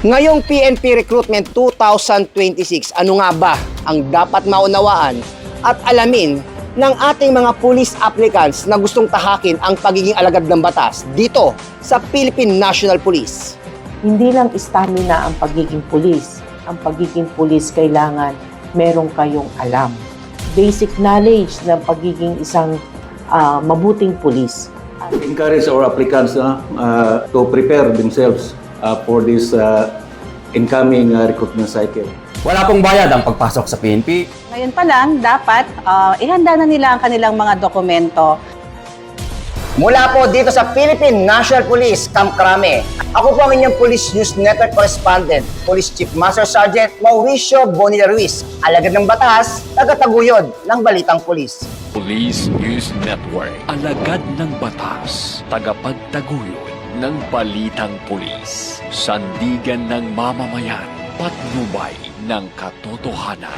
Ngayong PNP Recruitment 2026, ano nga ba ang dapat maunawaan at alamin ng ating mga police applicants na gustong tahakin ang pagiging alagad ng batas dito sa Philippine National Police? Hindi lang stamina ang pagiging pulis. Ang pagiging pulis kailangan meron kayong alam. Basic knowledge ng pagiging isang mabuting pulis. Encourage our applicants to prepare themselves for this incoming recruitment cycle. Wala pong bayad ang pagpasok sa PNP. Ngayon pa lang, dapat ihanda na nila ang kanilang mga dokumento. Mula po dito sa Philippine National Police, Camp Crame. Ako po ang inyong Police News Network Correspondent, Police Chief Master Sergeant Mauricio Bonilla Ruiz, alagad ng batas, tagataguyod ng Balitang Pulis. Police News Network, alagad ng batas, tagapagtaguyod ng Balitang Pulis, sandigan ng mamamayan, patnubay ng katotohanan.